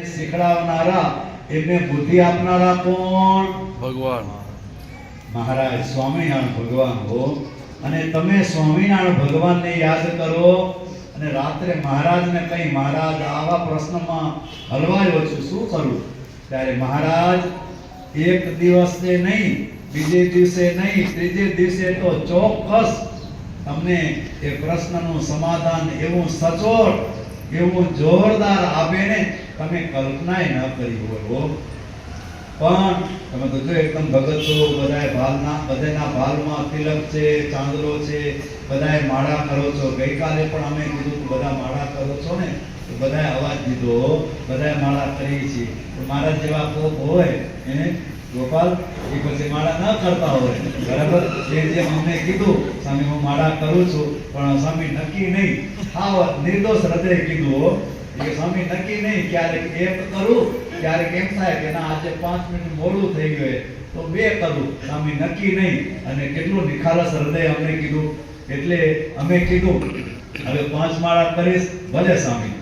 શીખડાવનારા એમને બુદ્ધિ આપનારા કોણ? ભગવાન મહારાજ સ્વામિનારાયણ ભગવાન હો. અને તમે સ્વામિનારાયણ ભગવાનને યાદ કરો અને રાત્રે મહારાજને કઈ મહારાજ આવા પ્રશ્નમાં હલવાયો છું, શું કરું? ત્યારે મહારાજ એક દિવસે નહીં, બીજે દિવસે નહીં, ત્રીજે દિવસે તો ચોક્કસ તમને એ પ્રશ્નનું સમાધાન એવું સચોટ, એવું જોરદાર આપે ને તમે કલ્પનાય ન કરી હોય. પણ તમે તો જો એકદમ ભગત છો, બધાય બધાના ભાલમાં તિલક છે, ચાંદલો છે, બધાય માળા કરો છો. ગઈકાલે પણ અમે કીધું કે બધા માળા કરો છો ને, તો બધાય અવાજ દીધો, બધાય માળા કરીએ છીએ. મારા જેવા કોક હોય એને ગોપાલ એ પછી માળા ન કરતા હોય, બરાબર? જેમ અમને કીધું સ્વામી હું માળા કરું છું, પણ સ્વામી નક્કી નહીં, હા નિર્દોષ હૃદય કીધું એ સ્વામી નક્કી નહીં, ક્યારેક એક કરું, ક્યારેક એમ થાય કે ના આજે 5 મિનિટ મોડું થઈ ગયું તો 2 કરું, સ્વામી નક્કી નહીં. અને કેટલું નિખાલસ હૃદય અમને કીધું, એટલે અમે કીધું હવે 5 માળા કરીશ, ભલે સ્વામી.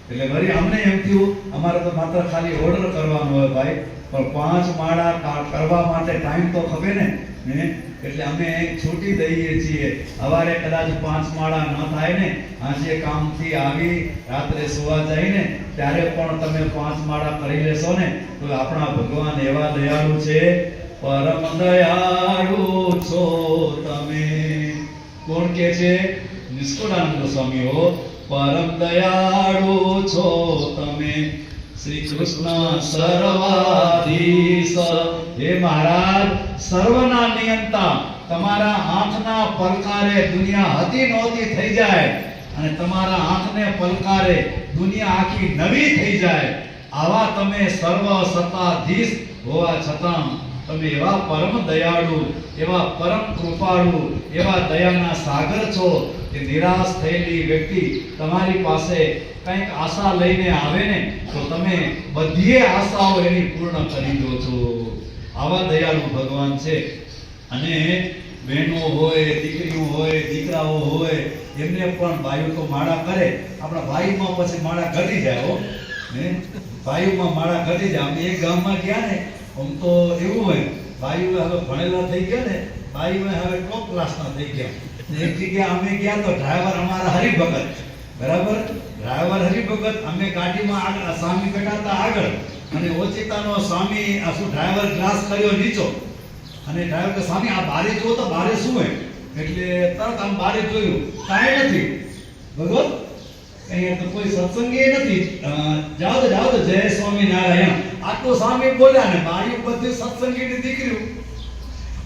એટલે વળી અમને એમ થયું અમારે તો માત્ર ખાલી ઓર્ડર કરવાનો હોય ભાઈ, પણ 5 માળા કરવા માટે ટાઈમ તો ખપે ને. એટલે અમે છૂટી દઈએ છીએ. સવારે કદાચ 5 માળા ન થાય ને, આજે કામથી આવી રાત્રે સુવા જાય ને ત્યારે પણ તમે 5 માળા કરી લેશો ને તો આપણા ભગવાન એવા દયાળુ છે. પરમ દયાળુ છો તમે. કોણ કે છે? નિષ્કુળાનંદ સ્વામીઓ. પરમ દયાળુ છો તમે, શ્રી કૃષ્ણ સર્વાધીશ. હે મહારાજ સર્વના નિયંતા, તમારા આંખના પલકારે દુનિયા હતી નહોતી થઈ જાય અને તમારા આંખને પલકારે દુનિયા આખી નવી થઈ જાય, આવા તમે સર્વ સત્તાધીશ હોવા છતાં તમે એવા પરમ દયાળુ, એવા પરમ કૃપાળુ, એવા દયાના સાગર છો કે નિરાશ થયેલી વ્યક્તિ તમારી પાસે કંઈક આશા લઈને આવે ને તો તમે બધી આશાઓ એની પૂર્ણ કરી દો છો. આવા દયાળુ ભગવાન છે. અને બહેનો હોય, દીકરીઓ હોય, દીકરાઓ હોય, એમને પણ ભાઈઓ તો માળા કરે. આપણા ભાઈમાં પછી માળા ઘટી જાય હો, ભાઈઓમાં માળા ઘટી જાય. અમે એક ગામમાં ગયા ને, આમ તો એવું હોય ભાઈઓ હવે ભણેલા થઈ ગયા ને, ભાઈઓ હવે ટોપ ક્લાસના થઈ ગયા. એક જગ્યાએ અમે ગયા તો ડ્રાઈવર અમારા હરિભગત, બરાબર? ડ્રાઈવર હરિભગત, અમે ગાડીમાં આગળ, સ્વામી બેઠા હતા આગળ અને ઓચિતાનો સ્વામી આ શું ડ્રાઈવર ગ્લાસ કર્યો નીચો અને ડ્રાઈવર કે સ્વામી આ બારે જો તો બારે શું હોય? એટલે તરત આમ બારે જોયું, કાંઈ નથી ભગવત, અહીંયા તો કોઈ સત્સંગી નથી. જાઓ તો જય સ્વામિનારાયણ આટલું સ્વામી બોલ્યા ને બારી બધી સત્સંગીની દીકરીઓ.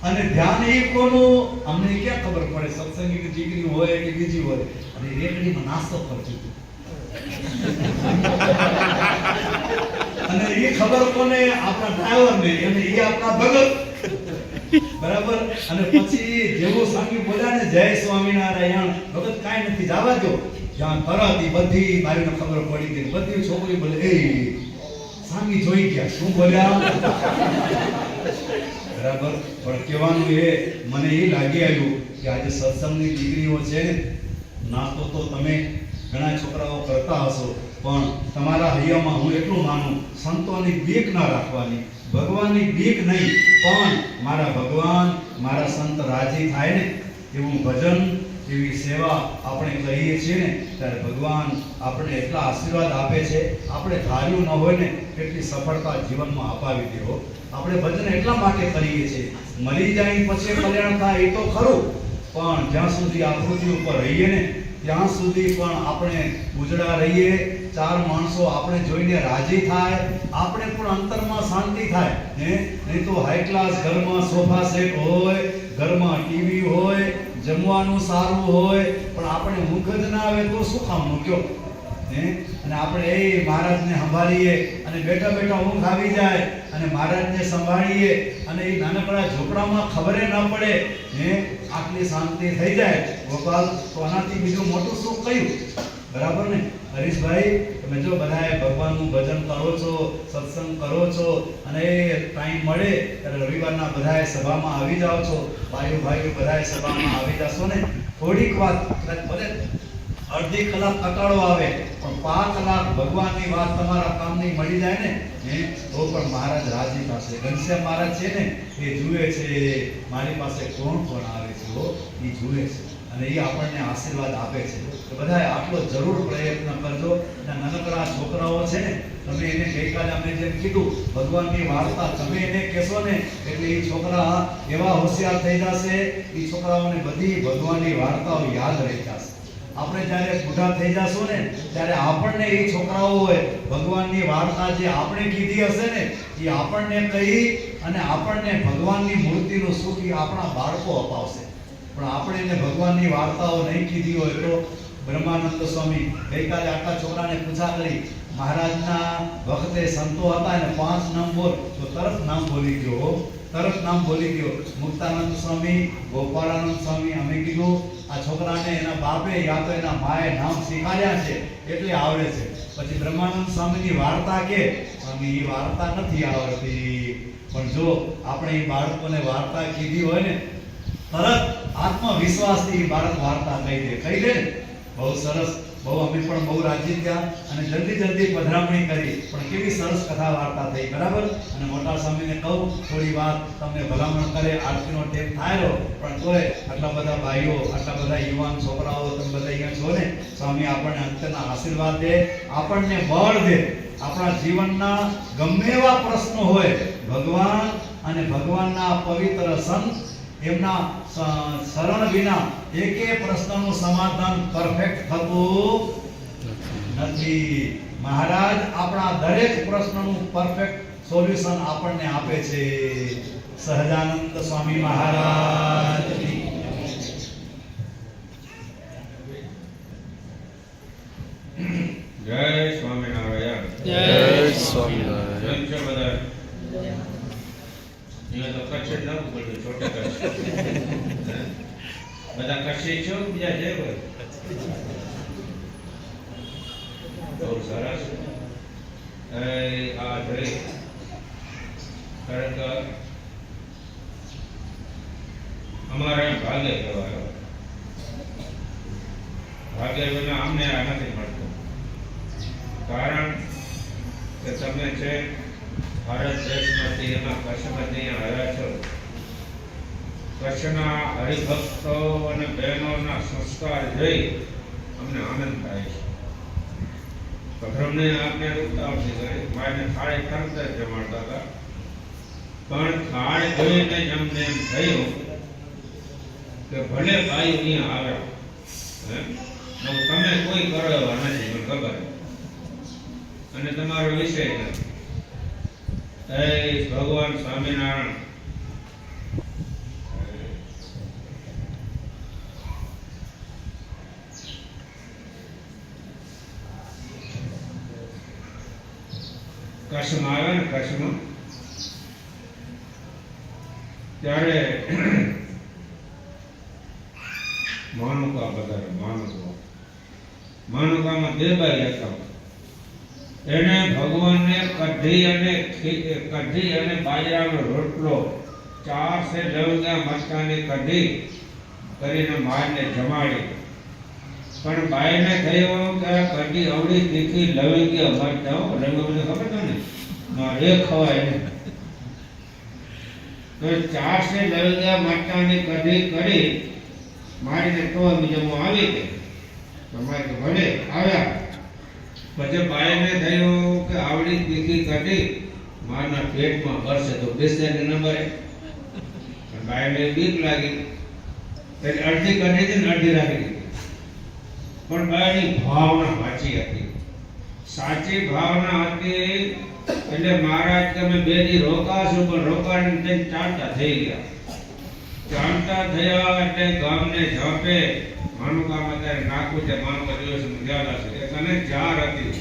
અને ધ્યાન એ કોનું અમને ક્યાં ખબર પડે, સત્સંગીની દીકરી હોય કે બીજી હોય. અને રેકડીમાં નાસ્તો કરતી અને એ ખબર કોને? આપણા ડ્રાઈવરને, અને એ આપણા ભગત, બરાબર? અને પછી જેવું સ્વામી બોલ્યા ને જય સ્વામિનારાયણ, ભગત કાંઈ નથી, જવા દો. જ્યાં તરત બધી બારીને ખબર પડી ગઈ, બધી છોકરી બોલે એ સ્વામી જોઈ ગયા, શું બોલ્યા? બરાબર? પણ કહેવાનું એ મને એ લાગી આવ્યું કે આજે સત્સંગની દીકરીઓ છે ને, નાસ્તો તો તમે ઘણા છોકરાઓ કરતા હશો, પણ તમારા હૈયામાં હું એટલું માનું, સંતોની બીક ના રાખવાની, ભગવાનની બીક નહીં, પણ મારા ભગવાન, મારા સંત રાજી થાય ને એવું ભજન, એવી સેવા આપણે કરીએ છીએ ને ત્યારે ભગવાન આપણે એટલા આશીર્વાદ આપે છે. આપણે ધાર્યું ન હોય ને એટલી સફળતા જીવનમાં અપાવી દેવો. આપણે ભજન એટલા માટે કરીએ છીએ, મરી જાય પછી કલ્યાણ થાય એ તો ખરું, પણ જ્યાં સુધી આ પૃથ્વી ઉપર રહીએ ને ત્યાં સુધી પણ આપણે ઉજળા રહીએ, 4 માણસો આપણે જોઈને રાજી થાય, આપણે પણ અંતરમાં શાંતિ થાય. નહીં તો હાઈ ક્લાસ ઘરમાં સોફા સેટ હોય, ઘરમાં ટીવી હોય, જમવાનું સારું હોય, પણ આપણે ઊંઘ જ ના આવે તો શું કામનું કયો? અને આપણે એ મહારાજને સંભાળીએ અને બેઠા બેઠા ઊંઘ આવી જાય અને મહારાજને સંભાળીએ અને એ નાનકડા ઝોપડામાં ખબરે ન પડે, આટલી શાંતિ થઈ જાય ગોપાલ, તો આનાથી બીજું મોટું સુખ કયું? બરાબર ને હરીશભાઈ? તમે જો બધાએ ભગવાનનું ભજન કરો છો, સત્સંગ કરો છો અને એ ટાઈમ મળે ત્યારે રવિવારના બધાએ સભામાં આવી જાઓ છો, ભાઈઓ બધાએ સભામાં આવી જશો ને, થોડીક વાત ભલે અડધી કલાક કટાળો આવે પણ 5 કલાક ભગવાનની વાત તમારા કામની મળી જાય ને તો પણ મહારાજ રાજી થશે. ઘનશ્યામ મહારાજ છે ને એ જુએ છે મારી પાસે કોણ કોણ આવે છે, એ જુએ છે અને એ આપણને આશીર્વાદ આપે છે. તો બધાએ આટલો જરૂર પ્રયત્ન કરજો. નાનકડા છોકરાઓ છે ને, તમે એને ગઈકાલે અમે જેમ કીધું ભગવાનની વાર્તા તમે એને કહેશો ને એટલે એ છોકરા એવા હોશિયાર થઈ જશે, એ છોકરાઓને બધી ભગવાનની વાર્તાઓ યાદ રહી જશે. આપણે જ્યારે બુઢા થઈ જશું ને ત્યારે આપણને એ છોકરાઓ હોય ભગવાનની વાર્તા જે આપણે કીધી હશે ને એ આપણને કહી અને આપણને ભગવાનની મૂર્તિનું સુખ એ આપણા બાળકો અપાવશે. પણ આપણે એને ભગવાનની વાર્તાઓ નહીં કીધી હોય તો બ્રહ્માનંદ સ્વામી ગઈકાલે આટલા છોકરાને પૂછા કરી, મહારાજના વખતે સંતો હતા ને 5 નામ બોલ તો તરત નામ બોલી ગયો, તરત નામ બોલી ગયો. મુક્તાનંદ સ્વામી, ગોપાળાનંદ સ્વામી, અમે કીધું આ છોકરાને એના બાપે યા તો એના માએ નામ શીખાડ્યા છે એટલે આવડે છે. પછી બ્રહ્માનંદ સ્વામીની વાર્તા કે સ્વામી એ વાર્તા નથી આવડતી, પણ જો આપણે એ બાળકોને વાર્તા કીધી હોય ને તરત આત્મવિશ્વાસથી બાળક વાર્તા કહી દે ને. બહુ સરસ, બહુ અમે પણ બહુ રાજી થયા અને જલ્દી પધરામણી કરી, પણ કેવી સરસ કથા વાર્તા થઈ. બરાબર. અને મોટા સ્વામીને કહું થોડી વાત તમને ભલામણ કરે, આરતીનો ટેપ થાય પણ તોય આટલા બધા ભાઈઓ, આટલા બધા યુવાન છોકરાઓ તમે બધા અહીંયા છો ને, સ્વામી આપણને અંતરના આશીર્વાદ દે, આપણને બળ દે. આપણા જીવનના ગમે એવા પ્રશ્નો હોય ભગવાન અને ભગવાનના પવિત્ર સંત એમના શરણ વિના એકે પ્રશ્નનું સમાધાન પરફેક્ટ થતું નથી. મહારાજ આપણા દરેક પ્રશ્નનું પરફેક્ટ સોલ્યુશન આપણને આપે છે. સહજાનંદ સ્વામી મહારાજ. જય સ્વામિનારાયણ. જય સ્વામિનારાયણ. જય બધા. અહીંયા તો કચ્છ જ નવું પડ્યું, છોટે કચ્છ. બધા કચ્છી છો, બીજા છે કોઈ? બહુ સરસ. આ જોઈ ખરેખર અમારે ભાગ્ય કહેવાય. ભાગ્ય વિના અમને આ નથી મળતું. કારણ કે તમે છે ભારત દેશમાંથી એમાં કચ્છમાંથી આવ્યા છો. કચ્છના હરિભક્તો અને બહેનોના સંસ્કાર જોઈ અમને આનંદ થાય છે. પધરામણી આપને ઉતાવળથી કરી, માયને થાળી તરત જ જમાડતા હતા, પણ થાળી જોઈને જ અમને એમ થયું કે ભલે ભાઈ અહીંયા આવ્યા, તમે કોઈ કરો એવા નથી, મને ખબર. અને તમારો વિષય નથી. ભગવાન સ્વામિનારાયણ કચ્છમાં આવ્યા ને, કચ્છમાં ત્યારે માનુકા બધા માનુકામાં 2 બાઈ હતા. એને ભગવાનને કઢી અને બાજરાનો રોટલો 4 સે લવંગા મરચાની કઢી કરીને મારને જમાડી. પણ બાઈને થયું કે આ કઢી અવળી તીખી લવિંગી મરચાઓ રંગોને ખબર છે ને, મારે ખવાય ને. તો 4 સે લવંગા મરચાની કઢી કરી મારીને તો બીજું આવી ગઈ. તમારે તો ભલે આવ્યા. પછી બાઈને થયું કે આવડી તીખી કઢી મારના પેટમાં ભરશે તો બેસે નંબરે. બાઈને બીક લાગી એટલે અડધી કઢી હતી ને અડધી રાખી દીધી. પણ બાઈની ભાવના સાચી હતી. સાચી ભાવના હતી એટલે મહારાજ તમે 2 દી રોકાશું, પણ રોકાઈને ચાલતા થઈ ગયા. ચાલતા થયા એટલે ગામને ઝાંપે માનુકામાં ત્યારે નાખવું છે, માનુકા દિવસ મુજાલા છે અને જાર હતી.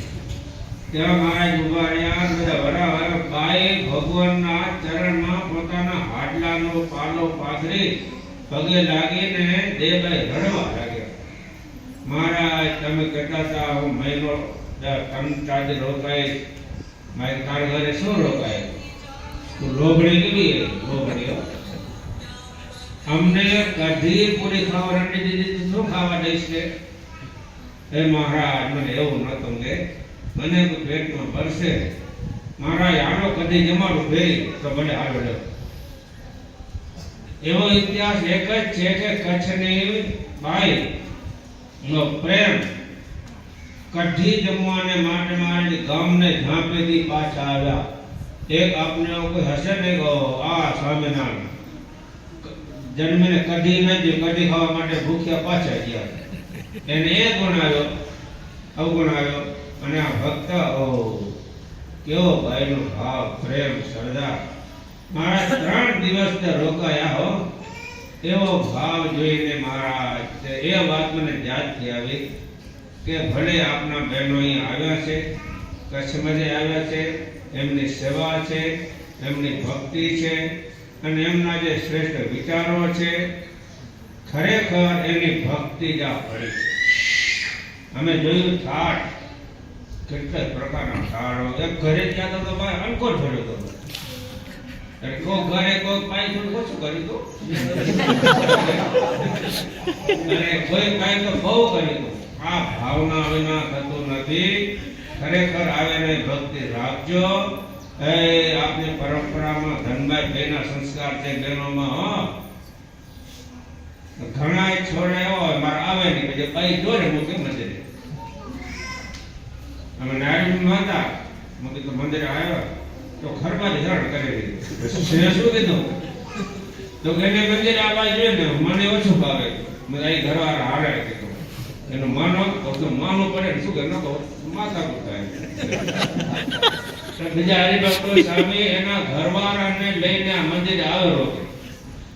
ત્યાં મહારાજ ઉભા રહ્યા, બધા વરાવર બાઈ ભગવાનના ચરણમાં પોતાના હાડલાનો પાલો પાથરી પગે લાગીને દેબાઈ રડવા લાગ્યા. મહારાજ તમે કહેતા હતા હું મહિનો 3-4 રોકાઈશ, મારે તાર ઘરે શું રોકાય? તું લોભડી કેવી લોભડી? અમને કઢી પૂરી ખાવા રંડી દીધી, શું ખાવા દઈશ? એ મહારાજ મને એવું નતું કે મને કોઈ પેટમાં ભરશે, મહારાજ આનો કદી જમાડું ફેરી તો મને હાલો લ્યો. એવો ઇતિહાસ એક જ છે કે કચ્છની બાઈ નો પ્રેમ કઢી જમવાને માટે મારી ગામને ઝાંપેથી પાછા આવ્યા. એક આપને કોઈ હશે ને કે આ સ્વામિનારાયણ જન્મીને કઢી નથી, કઢી ખાવા માટે ભૂખ્યા પાછા ગયા. એને એ ગુણ આવ્યો, અવગુણ આવ્યો. અને આ ભક્ત કેવો ભાઈનો ભાવ, પ્રેમ, શ્રદ્ધા. મારા 3 દિવસ તે રોકાયા હો. એવો ભાવ જોઈને મહારાજ એ વાત મને યાદથી આવી કે ભલે આપના બહેનો અહીં આવ્યા છે, કચ્છમાંથી આવ્યા છે, એમની સેવા છે, એમની ભક્તિ છે અને એમના જે શ્રેષ્ઠ વિચારો છે, ખરેખર એની ભક્તિ જ આ ફળી. અમે જોયું થાળ, કેટલા પ્રકારના થાળો. એક ઘરે ગયા તો ભાઈ અંકોર ભર્યો હતો. કોઈ ઘરે કોઈ પાઈ થોડું ઓછું કર્યું હતું અને કોઈ પાઈ તો બહુ કર્યું હતું. આ ભાવના વિના થતું નથી. ખરેખર આવેને ભક્તિ રાખજો. એ આપની પરંપરામાં ધનભાઈ બેના સંસ્કાર છે બહેનોમાં. ઘણા છોડે હોય મારે આવે નહીં પછી પાઈ જોડે હું કેમ નથી. અમે નારાયણમાં હતા, મેં કીધું મંદિરે આવ્યો તો ઘરમાં હેરાન કરી દીધું. શું કીધું તો કે એને મંદિરે આવવા જોઈએ ને મને ઓછું ભાવે. મેં અહીં ઘરવાળા હારે કીધું એનું માનો તો માનવું પડે ને શું કે ન કહો માતા પૂરતા. બીજા હરિભક્તો સ્વામી એના ઘરવાળાને લઈને આ મંદિરે આવેલો છે.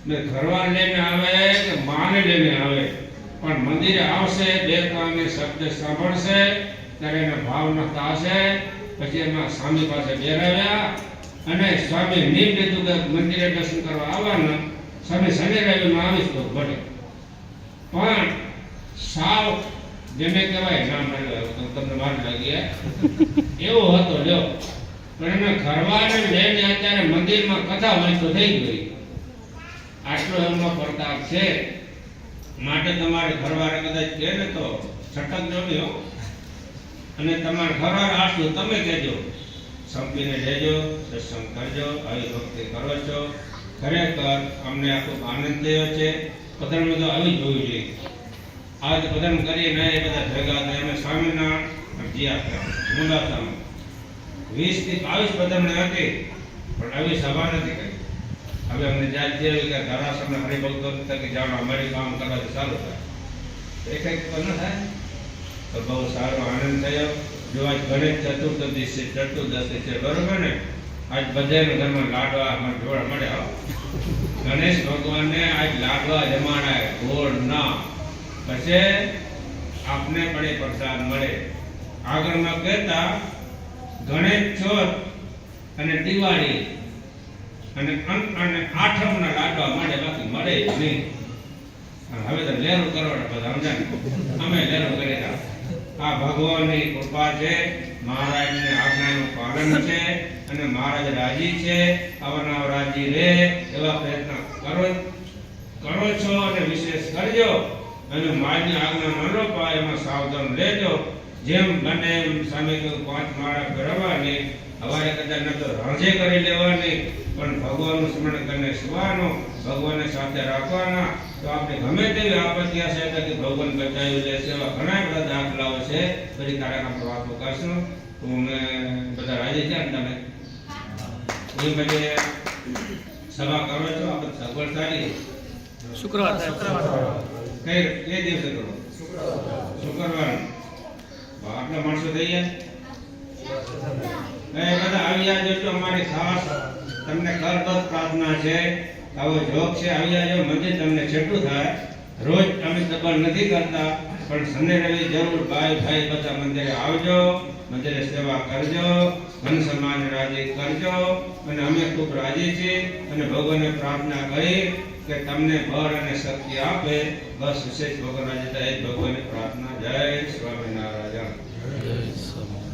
ને ઘરવાળા લઈને આવે કે માને લઈને આવે, પણ મંદિરે આવશે, 2 કાને શબ્દ સાંભળશે ત્યારે એના ભાવના થશે. પછી એમાં સ્વામી પાસે બેરાવ્યા અને સ્વામી નિમ લીધું કે મંદિરે દર્શન કરવા આવવાના. સ્વામી શનિ રવિમાં આવીશ તો ભલે, પણ સાવ જેને કહેવાય ના મળે તમને માર લાગી એવો હતો લ્યો. પણ એના ઘરવાળાને લઈને અત્યારે મંદિરમાં કથા વાંચતો થઈ ગઈ. આટલો એમનો પ્રતાપ છે. માટે તમારે ઘરવાળા કદાચ કહે ને તો છટકજો નહીં હો. અને તમારા ઘરવાળા આટલું તમે કહેજો, સંપીને લેજો, સત્સંગ કરજો, આવી ભક્તિ કરો છો. ખરેખર અમને આ ખૂબ આનંદ થયો છે. પધરામણી તો આવી જોવી જોઈએ. આજ પધરામણી કરીને એ બધા ભેગા થયા. અમે સ્વામિનારાયણ જીયા મુંડાસામાં 20 થી 22 પધરામણી હતી, પણ આવી સભા નથી કરી. હવે અમને જાત છે કે ધારાસભ્ય હરિભક્તો કે જાણો અમારી કામ કરવાથી સારું થાય. એક તો ન થાય તો બહુ સારો આનંદ થયો. જો આજ ગણેશ ચતુર્દશી છે બરોબર ને, આજ બધાના ઘરમાં લાડવા જોડા મળ્યા. ગણેશ ભગવાનને આજ લાડવા જમાડાય ગોળ ના, પછી આપને પણ પ્રસાદ મળે. આગળમાં કહેતા ગણેશ ચોથ અને દિવાળી અને આઠમના લાડવા મળે, બાકી મળે જ નહીં. હવે તો લેરું કરવાના બધા સમજાય. અમે લેરું કરી આ ભગવાનની કૃપા છે, મહારાજની આજ્ઞાનું પાલન છે અને મહારાજ રાજી છે. અવનવ રાજી રહે એવા પ્રયત્ન કરો છો અને વિશેષ કરજો. અને મારી આજ્ઞા ન લોપાય એમાં સાવધાન રહેજો. જેમ બને એમ સામે 5 માળા ફેરવવાની. હવારે કદાચ ન તો રાંઝે કરી લેવાની, પણ ભગવાનનું સ્મરણ કરીને સુવાનું, ભગવાનને સાથે રાખવાના. તો આપણે ગમે તેવી આપત્તિ હશે તો ભગવાન બચાવી લેશે. એવા ઘણા બધા દાખલાઓ છે. બધી તારા આપણે વાતો કરશું. તો અમે બધા રાજી છે ને તમે એ બધે સભા કરો છો. આપણે સગવડ સારી શુક્રવાર કઈ એ દિવસે કરો? શુક્રવાર. આટલા માણસો થઈ ગયા બધા આવી જાજો. અમારી ખાસ તમને કરબત પ્રાર્થના છે, આવો જોગ છે, આવી જાજો. મંદિર તમને જેટલું થાય રોજ અમે દબાણ નથી કરતા, પણ શનિ રવિ જરૂર ભાઈ બધા મંદિરે આવજો, મંદિરે સેવા કરજો, ધન સમાજ રાજી કરજો. અને અમે ખૂબ રાજી છીએ અને ભગવાનને પ્રાર્થના કરી કે તમને બળ અને શક્તિ આપે. બસ વિશેષ ભગવાન રાજી થાય ભગવાનની પ્રાર્થના. જય સ્વામિનારાયણ. જય સ્વામિનારાયણ.